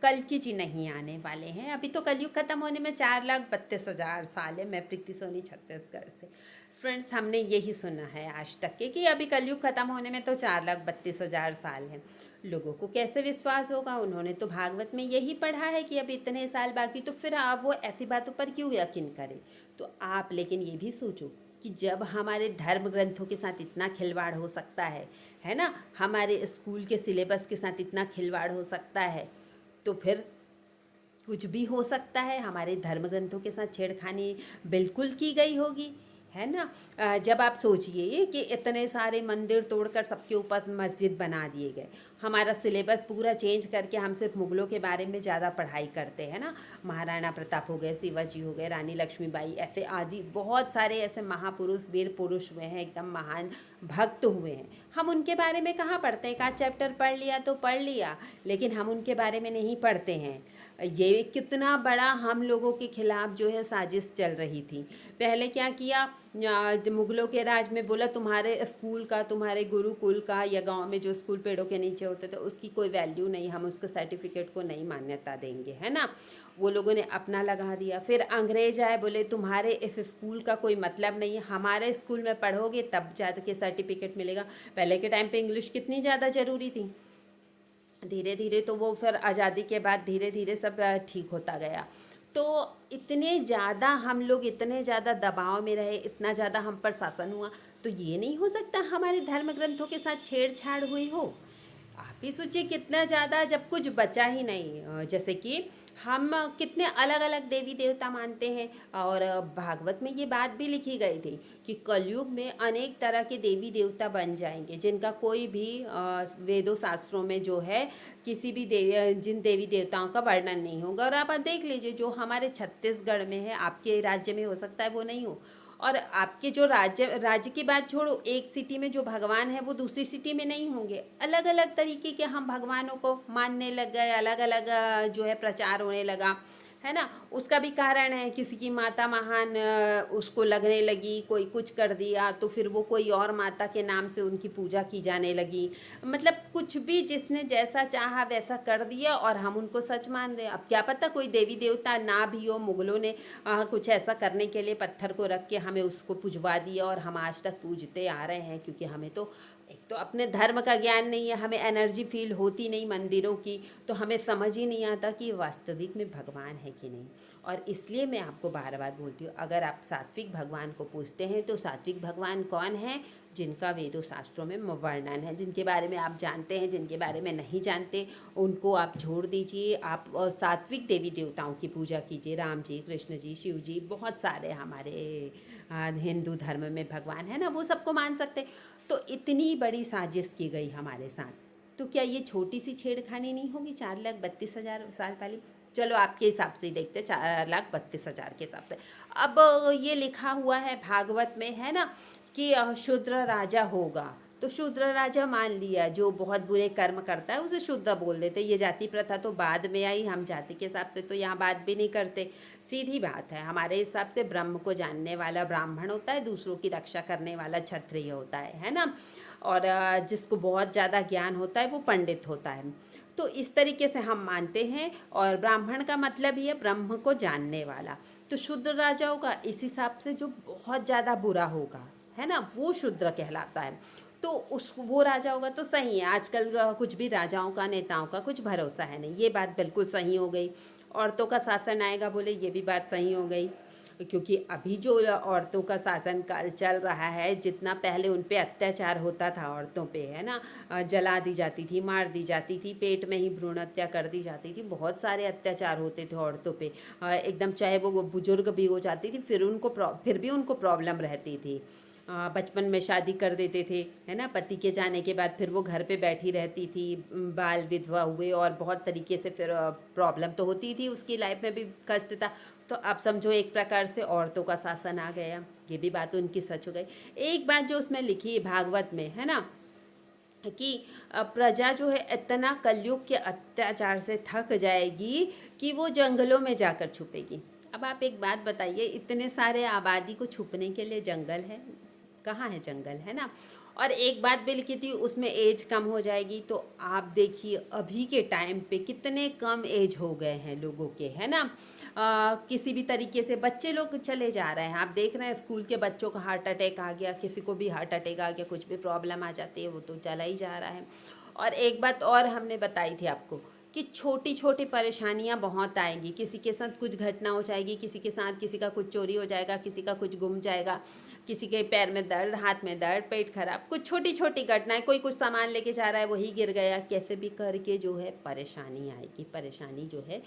कल्कि जी नहीं आने वाले हैं। अभी तो कलयुग खत्म होने में 4,32,000 साल है। मैं प्रीति सोनी छत्तीसगढ़ से। फ्रेंड्स, हमने यही सुना है आज तक के कि अभी कलयुग खत्म होने में तो 4,32,000 साल है। लोगों को कैसे विश्वास होगा? उन्होंने तो भागवत में यही पढ़ा है कि अभी इतने साल बाकी, तो फिर आप वो ऐसी बातों पर क्यों यकीन करें? तो आप लेकिन ये भी सोचो कि जब हमारे धर्म ग्रंथों के साथ इतना खिलवाड़ हो सकता है ना, हमारे स्कूल के सिलेबस के साथ इतना खिलवाड़ हो सकता है, तो फिर कुछ भी हो सकता है। हमारे धर्म ग्रंथों के साथ छेड़खानी बिल्कुल की गई होगी, है ना। जब आप सोचिए कि इतने सारे मंदिर तोड़कर सबके ऊपर मस्जिद बना दिए गए, हमारा सिलेबस पूरा चेंज करके हम सिर्फ मुगलों के बारे में ज़्यादा पढ़ाई करते हैं ना। महाराणा प्रताप हो गए, शिवाजी हो गए, रानी लक्ष्मीबाई, ऐसे आदि बहुत सारे ऐसे महापुरुष वीर पुरुष हुए हैं, एकदम महान भक्त हुए हैं। हम उनके बारे में कहाँ पढ़ते हैं? एक आध चैप्टर पढ़ लिया तो पढ़ लिया, लेकिन हम उनके बारे में नहीं पढ़ते हैं। ये कितना बड़ा हम लोगों के खिलाफ जो है साजिश चल रही थी। पहले क्या किया, मुगलों के राज में बोला तुम्हारे स्कूल का, तुम्हारे गुरुकुल का या गांव में जो स्कूल पेड़ों के नीचे होते थे उसकी कोई वैल्यू नहीं, हम उसके सर्टिफिकेट को नहीं मान्यता देंगे, है ना। वो लोगों ने अपना लगा दिया। फिर अंग्रेज आए, बोले तुम्हारे इस स्कूल का कोई मतलब नहीं है, हमारे स्कूल में पढ़ोगे तब जाके सर्टिफिकेट मिलेगा। पहले के टाइम पे इंग्लिश कितनी ज़्यादा ज़रूरी थी। धीरे धीरे तो वो फिर आज़ादी के बाद धीरे धीरे सब ठीक होता गया। तो इतने ज़्यादा हम लोग इतने ज़्यादा दबाव में रहे, इतना ज़्यादा हम पर शासन हुआ, तो ये नहीं हो सकता हमारे धर्म ग्रंथों के साथ छेड़छाड़ हुई हो। आप ही सोचिए कितना ज़्यादा, जब कुछ बचा ही नहीं। जैसे कि हम कितने अलग अलग देवी देवता मानते हैं, और भागवत में ये बात भी लिखी गई थी कि कलयुग में अनेक तरह के देवी देवता बन जाएंगे, जिनका कोई भी वेदों शास्त्रों में जो है किसी भी जिन देवी देवताओं का वर्णन नहीं होगा। और आप देख लीजिए, जो हमारे छत्तीसगढ़ में है, आपके राज्य में हो सकता है वो नहीं हो, और आपके जो राज्य की बात छोड़ो, एक सिटी में जो भगवान है वो दूसरी सिटी में नहीं होंगे। अलग अलग तरीके के हम भगवानों को मानने लग गए, अलग अलग जो है प्रचार होने लगा, है ना। उसका भी कारण है, किसी की माता महान उसको लगने लगी, कोई कुछ कर दिया तो फिर वो कोई और माता के नाम से उनकी पूजा की जाने लगी। मतलब कुछ भी जिसने जैसा चाहा वैसा कर दिया और हम उनको सच मान रहे हैं। अब क्या पता कोई देवी देवता ना भी हो, मुगलों ने कुछ ऐसा करने के लिए पत्थर को रख के हमें उसको पुजवा दिया और हम आज तक पूजते आ रहे हैं। क्योंकि हमें तो एक तो अपने धर्म का ज्ञान नहीं है, हमें एनर्जी फील होती नहीं मंदिरों की, तो हमें समझ ही नहीं आता कि वास्तविक में भगवान है कि नहीं। और इसलिए मैं आपको बार बार बोलती हूँ, अगर आप सात्विक भगवान को पूछते हैं तो सात्विक भगवान कौन है? जिनका वेदों शास्त्रों में वर्णन है, जिनके बारे में आप जानते हैं। जिनके बारे में नहीं जानते उनको आप छोड़ दीजिए, आप सात्विक देवी देवताओं की पूजा कीजिए। राम जी, कृष्ण जी, शिव जी, बहुत सारे हमारे हिंदू धर्म में भगवान है ना, वो सबको मान सकते। तो इतनी बड़ी साजिश की गई हमारे साथ, तो क्या ये छोटी सी छेड़खानी नहीं होगी 4,32,000 साल पहले? चलो आपके हिसाब से ही देखते, 4,32,000 के हिसाब से। अब ये लिखा हुआ है भागवत में, है ना, कि शूद्र राजा होगा, तो शूद्र राजा मान लिया, जो बहुत बुरे कर्म करता है उसे शूद्र बोल देते। ये जाति प्रथा तो बाद में आई, हम जाति के हिसाब से तो यहाँ बात भी नहीं करते। सीधी बात है, हमारे हिसाब से ब्रह्म को जानने वाला ब्राह्मण होता है, दूसरों की रक्षा करने वाला क्षत्रिय होता है ना। और जिसको बहुत ज़्यादा ज्ञान होता है वो पंडित होता है। तो इस तरीके से हम मानते हैं, और ब्राह्मण का मतलब ही है ब्रह्म को जानने वाला। तो शूद्र राजा होगा इस हिसाब से, जो बहुत ज़्यादा बुरा होगा, है ना, वो शूद्र कहलाता है। तो उस वो राजा होगा तो सही है। आजकल कुछ भी राजाओं का, नेताओं का कुछ भरोसा है नहीं, ये बात बिल्कुल सही हो गई। औरतों का शासन आएगा बोले, ये भी बात सही हो गई। क्योंकि अभी जो औरतों का शासन काल चल रहा है, जितना पहले उन पे अत्याचार होता था औरतों पे, है ना, जला दी जाती थी, मार दी जाती थी, पेट में ही भ्रूण हत्या कर दी जाती थी, बहुत सारे अत्याचार होते थे औरतों पे। एकदम चाहे वो बुजुर्ग भी हो जाती थी फिर भी उनको प्रॉब्लम रहती थी। बचपन में शादी कर देते थे, है ना, पति के जाने के बाद फिर वो घर पे बैठी रहती थी, बाल विधवा हुए, और बहुत तरीके से फिर प्रॉब्लम तो होती थी, उसकी लाइफ में भी कष्ट था। तो अब समझो एक प्रकार से औरतों का शासन आ गया, ये भी बात उनकी सच हो गई। एक बात जो उसमें लिखी है भागवत में, है ना, कि प्रजा जो है इतना कलयुग के अत्याचार से थक जाएगी कि वो जंगलों में जाकर छुपेगी। अब आप एक बात बताइए, इतने सारे आबादी को छुपने के लिए जंगल है? कहाँ है जंगल, है ना। और एक बात भी लिखी थी उसमें एज कम हो जाएगी। तो आप देखिए अभी के टाइम पे कितने कम एज हो गए हैं लोगों के, है ना। किसी भी तरीके से बच्चे लोग चले जा रहे हैं, आप देख रहे हैं स्कूल के बच्चों का हार्ट अटैक आ गया, किसी को भी हार्ट अटैक आ गया, कुछ भी प्रॉब्लम आ जाती है वो तो चला ही जा रहा है। और एक बात और हमने बताई थी आपको कि छोटी छोटी परेशानियां बहुत आएंगी, किसी के साथ कुछ घटना हो जाएगी, किसी के साथ किसी का कुछ चोरी हो जाएगा, किसी का कुछ गुम जाएगा, किसी के पैर में दर्द, हाथ में दर्द, पेट खराब, कुछ छोटी छोटी घटनाएं, कोई कुछ सामान लेके जा रहा है वही गिर गया, कैसे भी करके जो है परेशानी आएगी, परेशानी जो है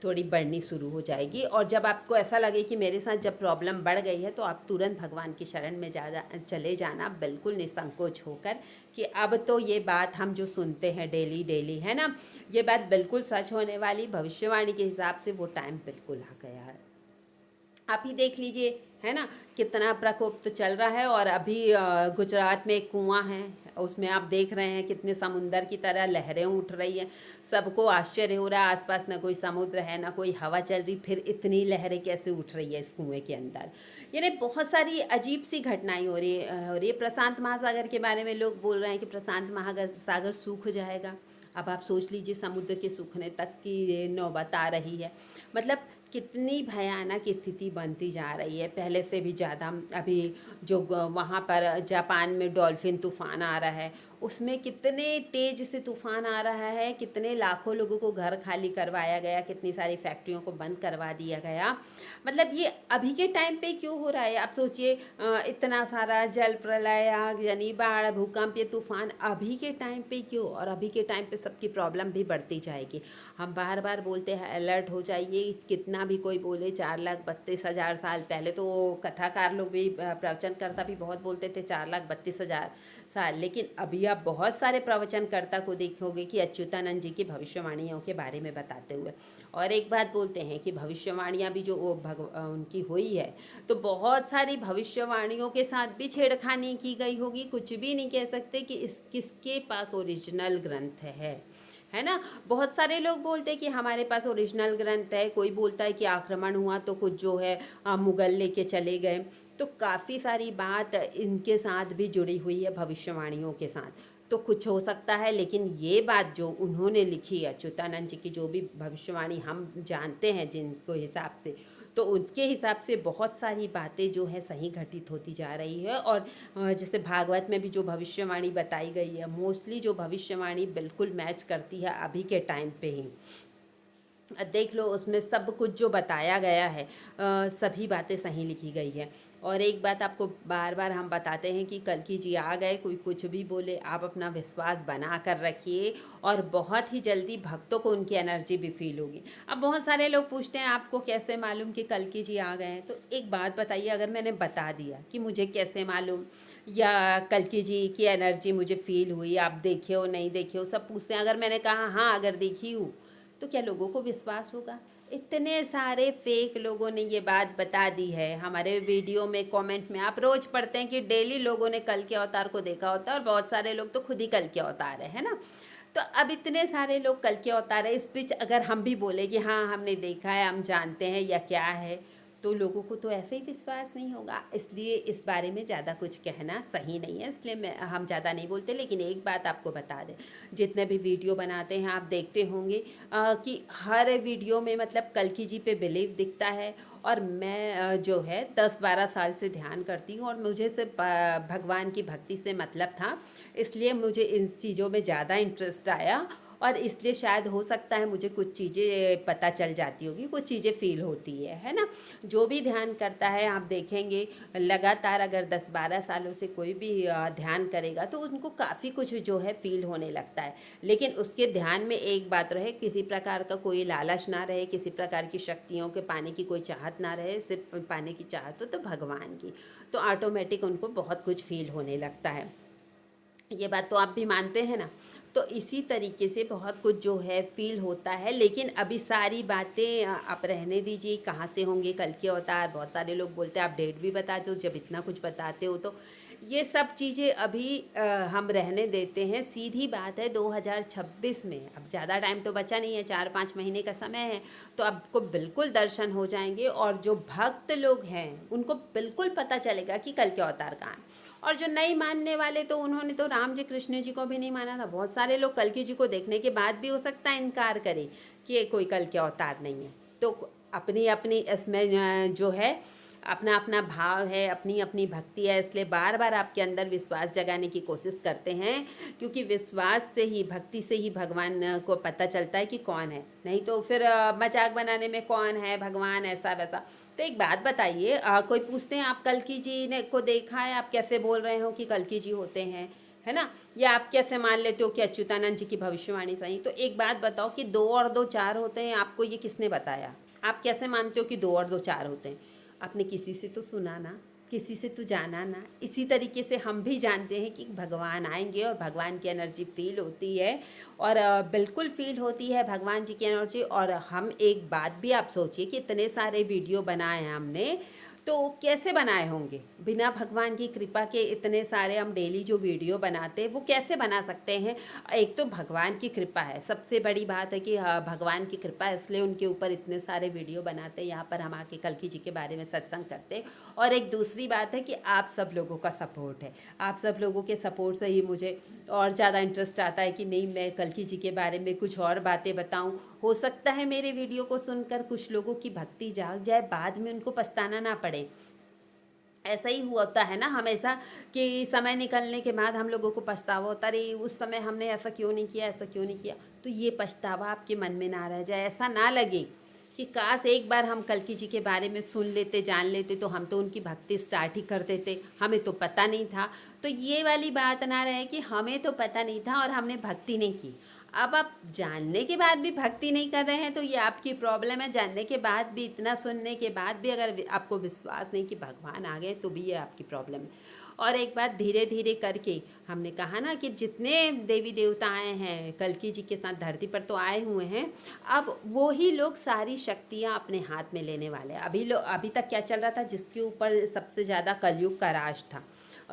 थोड़ी बढ़नी शुरू हो जाएगी। और जब आपको ऐसा लगे कि मेरे साथ जब प्रॉब्लम बढ़ गई है तो आप तुरंत भगवान की शरण में चले जाना, बिल्कुल निसंकोच होकर, कि अब तो ये बात हम जो सुनते हैं डेली डेली, है ना, ये बात बिल्कुल सच होने वाली, भविष्यवाणी के हिसाब से वो टाइम बिल्कुल आ गया है। आप ही देख लीजिए, है ना, कितना प्रकोप तो चल रहा है। और अभी गुजरात में एक कुआं है, उसमें आप देख रहे हैं कितने समुंदर की तरह लहरें उठ रही हैं। सबको आश्चर्य हो रहा है, आसपास ना कोई समुद्र है ना कोई हवा चल रही, फिर इतनी लहरें कैसे उठ रही है इस कुएं के अंदर। यानी बहुत सारी अजीब सी घटनाएं हो रही है। और ये प्रशांत महासागर के बारे में लोग बोल रहे हैं कि प्रशांत महासागर सूख जाएगा। अब आप सोच लीजिए समुद्र के सूखने तक की ये नौबत आ रही है। मतलब कितनी भयानक स्थिति बनती जा रही है, पहले से भी ज़्यादा। अभी जो वहाँ पर जापान में डॉल्फिन तूफान आ रहा है, उसमें कितने तेज से तूफान आ रहा है, कितने लाखों लोगों को घर खाली करवाया गया, कितनी सारी फैक्ट्रियों को बंद करवा दिया गया। मतलब ये अभी के टाइम पे क्यों हो रहा है आप सोचिए। इतना सारा जल प्रलय, आग यानी बाढ़, भूकंप, ये तूफान अभी के टाइम पे क्यों। और अभी के टाइम पे सबकी प्रॉब्लम भी बढ़ती जाएगी। हम बार बार बोलते हैं अलर्ट हो जाइए, कितना भी कोई बोले 4,32,000 साल पहले, तो कथाकार लोग भी प्रवचनकर्ता भी बहुत बोलते थे 4,32,000 साल। लेकिन अभी आप बहुत सारे प्रवचनकर्ता को देखोगे कि अच्युतानंद जी की भविष्यवाणियों के बारे में बताते हुए। और एक बात बोलते हैं कि भविष्यवाणियाँ भी जो उनकी हुई है, तो बहुत सारी भविष्यवाणियों के साथ भी छेड़खानी की गई होगी। कुछ भी नहीं कह सकते कि इस किसके पास ओरिजिनल ग्रंथ है ना। बहुत सारे लोग बोलते हैं कि हमारे पास ओरिजिनल ग्रंथ है, कोई बोलता है कि आक्रमण हुआ तो कुछ जो है मुगल लेके चले गए। तो काफ़ी सारी बात इनके साथ भी जुड़ी हुई है भविष्यवाणियों के साथ। तो कुछ हो सकता है, लेकिन ये बात जो उन्होंने लिखी है अच्युतानंद जी की, जो भी भविष्यवाणी हम जानते हैं जिनको हिसाब से, तो उसके हिसाब से बहुत सारी बातें जो है सही घटित होती जा रही है। और जैसे भागवत में भी जो भविष्यवाणी बताई गई है, मोस्टली जो भविष्यवाणी बिल्कुल मैच करती है अभी के टाइम पे ही। देख लो उसमें सब कुछ जो बताया गया है, सभी बातें सही लिखी गई है। और एक बात आपको बार बार हम बताते हैं कि कल्कि जी आ गए, कोई कुछ भी बोले, आप अपना विश्वास बना कर रखिए और बहुत ही जल्दी भक्तों को उनकी एनर्जी भी फील होगी। अब बहुत सारे लोग पूछते हैं आपको कैसे मालूम कि कल्कि जी आ गए हैं। तो एक बात बताइए, अगर मैंने बता दिया कि मुझे कैसे मालूम, या कल्कि जी की एनर्जी मुझे फील हुई, आप देखे हो नहीं देखे हो, सब पूछते हैं। अगर मैंने कहा हाँ अगर देखी हूँ, तो क्या लोगों को विश्वास होगा। इतने सारे फेक लोगों ने ये बात बता दी है। हमारे वीडियो में कमेंट में आप रोज पढ़ते हैं कि डेली लोगों ने कल के अवतार को देखा होता है, और बहुत सारे लोग तो खुद ही कल के अवतार है ना। तो अब इतने सारे लोग कल के अवतार है, इस बीच अगर हम भी बोले कि हाँ हमने देखा है, हम जानते हैं या क्या है, तो लोगों को तो ऐसे ही विश्वास नहीं होगा। इसलिए इस बारे में ज़्यादा कुछ कहना सही नहीं है, इसलिए हम ज़्यादा नहीं बोलते। लेकिन एक बात आपको बता दें, जितने भी वीडियो बनाते हैं आप देखते होंगे कि हर वीडियो में मतलब कल्कि जी पे बिलीव दिखता है। और मैं जो है 10-12 साल से ध्यान करती हूँ, और मुझे सिर्फ भगवान की भक्ति से मतलब था, इसलिए मुझे इन चीज़ों में ज़्यादा इंटरेस्ट आया। और इसलिए शायद हो सकता है मुझे कुछ चीज़ें पता चल जाती होगी, कुछ चीज़ें फील होती है ना। जो भी ध्यान करता है आप देखेंगे लगातार, अगर 10-12 सालों से कोई भी ध्यान करेगा तो उनको काफ़ी कुछ जो है फील होने लगता है। लेकिन उसके ध्यान में एक बात रहे, किसी प्रकार का कोई लालच ना रहे, किसी प्रकार की शक्तियों के पाने की कोई चाहत ना रहे, सिर्फ पाने की चाहत हो तो भगवान की, तो ऑटोमेटिक उनको बहुत कुछ फील होने लगता है। ये बात तो आप भी मानते हैं ना। तो इसी तरीके से बहुत कुछ जो है फील होता है। लेकिन अभी सारी बातें आप रहने दीजिए, कहाँ से होंगे कल के अवतार। बहुत सारे लोग बोलते हैं आप डेट भी बता दो, जब इतना कुछ बताते हो तो। ये सब चीज़ें अभी हम रहने देते हैं। सीधी बात है 2026 में, अब ज़्यादा टाइम तो बचा नहीं है, 4-5 महीने का समय है, तो आपको बिल्कुल दर्शन हो जाएंगे। और जो भक्त लोग हैं उनको बिल्कुल पता चलेगा कि कल के अवतार कहाँ है। और जो नहीं मानने वाले, तो उन्होंने तो राम जी कृष्ण जी को भी नहीं माना था। बहुत सारे लोग कल्कि जी को देखने के बाद भी हो सकता है इनकार करें कि ये कोई कल के अवतार नहीं है। तो अपनी अपनी इसमें जो है अपना अपना भाव है, अपनी अपनी भक्ति है, इसलिए बार बार आपके अंदर विश्वास जगाने की कोशिश करते हैं, क्योंकि विश्वास से ही, भक्ति से ही भगवान को पता चलता है कि कौन है। नहीं तो फिर मजाक बनाने में कौन है भगवान, ऐसा वैसा। तो एक बात बताइए, कोई पूछते हैं आप कल्कि जी ने को देखा है, आप कैसे बोल रहे हो कि कल्कि जी होते हैं, है ना? या आप कैसे मान लेते हो कि अच्युतानंद जी की भविष्यवाणी सही? तो एक बात बताओ कि 2 और 2 4 होते हैं, आपको ये किसने बताया? आप कैसे मानते हो कि 2 और 2 4 होते हैं? आपने किसी से तो सुना ना, किसी से तो जाना ना। इसी तरीके से हम भी जानते हैं कि भगवान आएंगे और भगवान की एनर्जी फील होती है, और बिल्कुल फील होती है भगवान जी की एनर्जी। और हम एक बात भी आप सोचिए कि इतने सारे वीडियो बनाए हैं हमने, तो कैसे बनाए होंगे? बिना भगवान की कृपा के इतने सारे हम डेली जो वीडियो बनाते हैं वो कैसे बना सकते हैं? एक तो भगवान की कृपा है, सबसे बड़ी बात है कि भगवान की कृपा है, इसलिए उनके ऊपर इतने सारे वीडियो बनाते हैं, यहाँ पर हम आके कल्कि जी के बारे में सत्संग करते हैं। और एक दूसरी बात है कि आप सब लोगों का सपोर्ट है, आप सब लोगों के सपोर्ट से ही मुझे और ज़्यादा इंटरेस्ट आता है कि नहीं, मैं कल्कि जी के बारे में कुछ और बातें बताऊं। हो सकता है मेरे वीडियो को सुनकर कुछ लोगों की भक्ति जाग जाए, बाद में उनको पछताना ना पड़े। ऐसा ही होता है ना हमेशा, कि समय निकलने के बाद हम लोगों को पछतावा होता, अरे उस समय हमने ऐसा क्यों नहीं किया, ऐसा क्यों नहीं किया। तो ये पछतावा आपके मन में ना रह जाए, ऐसा ना लगे कि काश एक बार हम कल्कि जी के बारे में सुन लेते, जान लेते, तो हम तो उनकी भक्ति स्टार्ट ही कर देते, हमें तो पता नहीं था। तो ये वाली बात ना रहे कि हमें तो पता नहीं था और हमने भक्ति नहीं की। अब आप जानने के बाद भी भक्ति नहीं कर रहे हैं, तो ये आपकी प्रॉब्लम है। जानने के बाद भी, इतना सुनने के बाद भी अगर आपको विश्वास नहीं कि भगवान आ गए, तो भी ये आपकी प्रॉब्लम है। और एक बात, धीरे धीरे करके, हमने कहा ना कि जितने देवी देवता आए हैं कल्कि जी के साथ धरती पर तो आए हुए हैं, अब वो ही लोग सारी शक्तियाँ अपने हाथ में लेने वाले हैं। अभी तक क्या चल रहा था, जिसके ऊपर सबसे ज़्यादा कलयुग का राज था,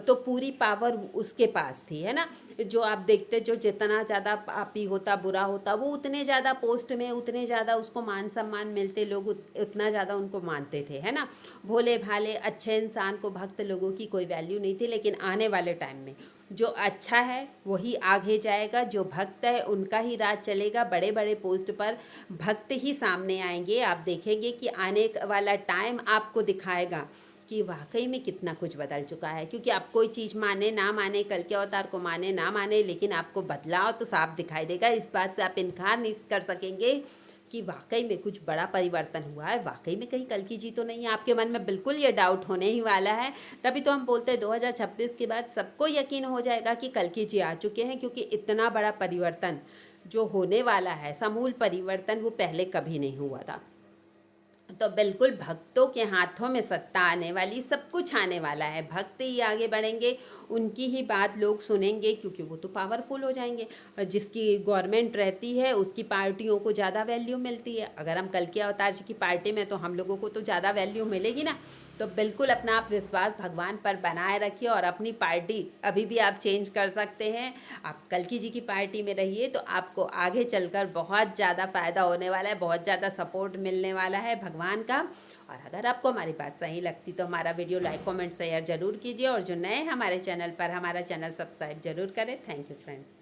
तो पूरी पावर उसके पास थी, है ना? जो आप देखते, जो जितना ज़्यादा पापी होता, बुरा होता, वो उतने ज़्यादा पोस्ट में, उतने ज़्यादा उसको मान सम्मान मिलते, लोग उतना ज़्यादा उनको मानते थे, है ना? भोले भाले अच्छे इंसान को, भक्त लोगों की कोई वैल्यू नहीं थी। लेकिन आने वाले टाइम में जो अच्छा है वही आगे जाएगा, जो भक्त है उनका ही राज चलेगा। बड़े बड़े पोस्ट पर भक्त ही सामने आएंगे। आप देखेंगे कि आने वाला टाइम आपको दिखाएगा कि वाकई में कितना कुछ बदल चुका है। क्योंकि आप कोई चीज़ माने ना माने, कल के अवतार को माने ना माने, लेकिन आपको बदलाव तो साफ दिखाई देगा। इस बात से आप इनकार नहीं कर सकेंगे कि वाकई में कुछ बड़ा परिवर्तन हुआ है। वाकई में कहीं कल्कि जी तो नहीं है? आपके मन में बिल्कुल ये डाउट होने ही वाला है। तभी तो हम बोलते हैं 2026 के बाद सबको यकीन हो जाएगा कि कल्कि जी आ चुके हैं, क्योंकि इतना बड़ा परिवर्तन जो होने वाला है, समूल परिवर्तन, वो पहले कभी नहीं हुआ था। तो बिल्कुल भक्तों के हाथों में सत्ता आने वाली, सब कुछ आने वाला है। भक्त ही आगे बढ़ेंगे, उनकी ही बात लोग सुनेंगे, क्योंकि वो तो पावरफुल हो जाएंगे। जिसकी गवर्नमेंट रहती है उसकी पार्टियों को ज़्यादा वैल्यू मिलती है। अगर हम कल के अवतार जी की पार्टी में, तो हम लोगों को तो ज़्यादा वैल्यू मिलेगी ना। तो बिल्कुल अपना आप विश्वास भगवान पर बनाए रखिए, और अपनी पार्टी अभी भी आप चेंज कर सकते हैं। आप कल्कि जी की पार्टी में रहिए, तो आपको आगे चलकर बहुत ज़्यादा फ़ायदा होने वाला है, बहुत ज़्यादा सपोर्ट मिलने वाला है भगवान का। और अगर आपको हमारी बात सही लगती तो हमारा वीडियो लाइक, कमेंट, शेयर जरूर कीजिए, और जो नए हमारे चैनल पर, हमारा चैनल सब्सक्राइब जरूर करें। Thank you friends.